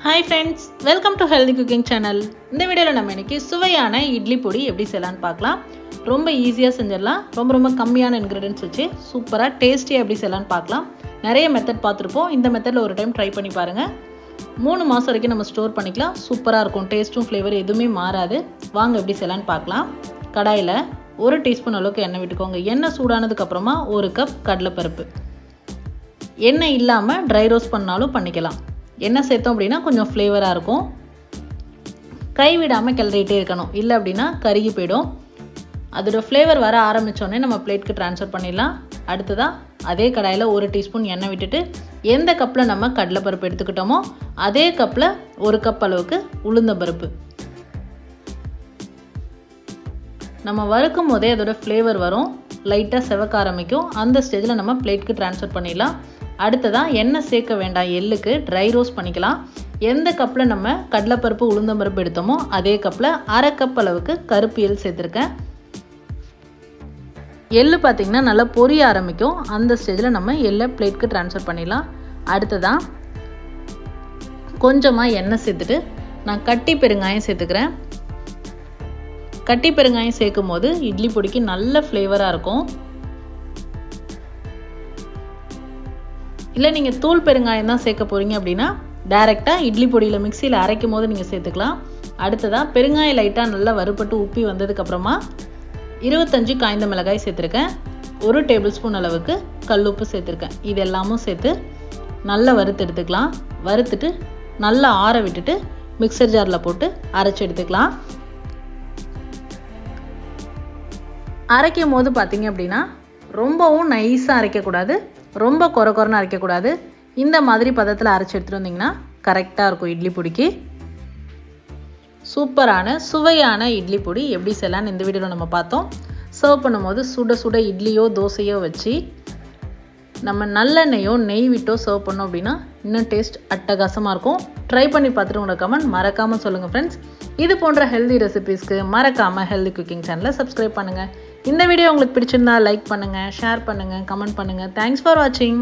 Hi friends, welcome to Healthy Cooking Channel. இந்த வீடியோல நம்ம இன்னைக்கு சுவையான இட்லி பொடி எப்படி செய்யலாம்னு பார்க்கலாம். ரொம்ப ஈஸியா செஞ்சிரலாம். ரொம்ப கம்மியான ingredients வச்சு சூப்பரா டேஸ்டியா எப்படி செய்யலாம்னு பார்க்கலாம். நிறைய மெத்தட் பார்த்திருப்போம். இந்த மெத்தட்ல ஒரு டைம் ட்ரை பண்ணி பாருங்க. 3 மாசம் வரைக்கும் நம்ம ஸ்டோர் பண்ணிக்கலாம். சூப்பரா இருக்கும். டேஸ்டும் ஃப்ளேவர் எதுவுமே மாறாது. வாங்க எப்படி செய்யலாம்னு பார்க்கலாம். கடாயில 1 டீஸ்பூன் அளவுக்கு எண்ணெய் விட்டுக்கோங்க. எண்ணெய் சூடானதுக்கு அப்புறமா 1 கப் கடலைப்பருப்பு. எண்ணெய் இல்லாம ட்ரை ரோஸ்ட் பண்ணாலும் பண்ணிக்கலாம். என்ன சேர்த்தோம் அப்படின்னா கொஞ்சம் ஃப்ளேவராக இருக்கும். கை விடாமல் கிளறிட்டே இருக்கணும், இல்லை அப்படின்னா கருகி போயிடும். அதோட ஃப்ளேவர் வர ஆரம்பித்தோடனே நம்ம பிளேட்க்கு ட்ரான்ஸ்ஃபர் பண்ணிடலாம். அடுத்ததாக அதே கடாயில் 1 டீஸ்பூன் எண்ணெய் விட்டுட்டு எந்த கப்பில் நம்ம கடலைப்பருப்பு எடுத்துக்கிட்டோமோ அதே கப்பில் 1 கப் அளவுக்கு உளுந்தம்பருப்பு. நம்ம வறுக்கும் போதே அதோட ஃப்ளேவர் வரும், லைட்டாக செவக்க ஆரம்பிக்கும். அந்த ஸ்டேஜில் நம்ம பிளேட்க்கு ட்ரான்ஸ்ஃபர் பண்ணிடலாம். அடுத்ததாக எண்ணெய் சேர்க்க வேண்டாம், எள்ளுக்கு ட்ரை ரோஸ்ட் பண்ணிக்கலாம். எந்த கப்பில் நம்ம கடலைப்பருப்பு உளுந்தம்பருப்பு எடுத்தோமோ அதே கப்பில் 1/2 கப் அளவுக்கு கருப்பு எள் சேர்த்துருக்கேன். எள்ளு பார்த்திங்கன்னா நல்லா பொரிய ஆரம்பிக்கும். அந்த ஸ்டேஜில் நம்ம எள்ளை பிளேட்க்கு ட்ரான்ஸ்ஃபர் பண்ணிடலாம். அடுத்ததாக கொஞ்சமாக எண்ணெய் சேர்த்துட்டு நான் கட்டி பெருங்காயம் சேர்த்துக்கிறேன். கட்டி பெருங்காயம் சேர்க்கும் போது இட்லி பொடிக்கு நல்ல ஃப்ளேவராக இருக்கும். இல்லை நீங்கள் தூள் பெருங்காயம் தான் சேர்க்க போகிறீங்க அப்படின்னா டைரெக்டாக இட்லி பொடியில் மிக்சியில் அரைக்கும் போது நீங்கள் சேர்த்துக்கலாம். அடுத்ததாக பெருங்காயம் லைட்டாக நல்லா வறுபட்டு உப்பி வந்ததுக்கப்புறமா 25 காய்ந்த மிளகாய் சேர்த்துருக்கேன். 1 டேபிள் ஸ்பூன் அளவுக்கு கல்லுப்பு சேர்த்துருக்கேன். இது எல்லாமும் சேர்த்து நல்லா வறுத்து எடுத்துக்கலாம். வறுத்துட்டு நல்லா ஆற விட்டுட்டு மிக்சர் ஜாரில் போட்டு அரைச்சி எடுத்துக்கலாம். அரைக்கும் போது பார்த்தீங்க அப்படின்னா ரொம்பவும் நைஸாக அரைக்கக்கூடாது, ரொம்ப கொரன்னு அரைக்கக்கூடாது. இந்த மாதிரி பதத்தில் அரைச்சி எடுத்துகிட்டு வந்தீங்கன்னா கரெக்டாக இருக்கும் இட்லி பொடிக்கு. சூப்பரான சுவையான இட்லி பொடி எப்படி செய்யலான்னு இந்த வீடியோவில் நம்ம பார்த்தோம். சர்வ் பண்ணும்போது சுட சுட இட்லியோ தோசையோ வச்சு நம்ம நல்லெண்ணெயோ நெய் விட்டோ சர்வ் பண்ணோம் அப்படின்னா இன்னும் டேஸ்ட் அட்டகாசமாக இருக்கும். ட்ரை பண்ணி பார்த்துட்டு உங்களோட கமெண்ட் மறக்காமல் சொல்லுங்கள் ஃப்ரெண்ட்ஸ். இது போன்ற ஹெல்தி ரெசிபீஸ்க்கு மறக்காமல் ஹெல்தி குக்கிங் சேனலை சப்ஸ்கிரைப் பண்ணுங்கள். இந்த வீடியோ உங்களுக்கு பிடிச்சிருந்தா லைக் பண்ணுங்கள், ஷேர் பண்ணுங்கள், கமெண்ட் பண்ணுங்கள். தேங்க்ஸ் ஃபார் வாட்சிங்.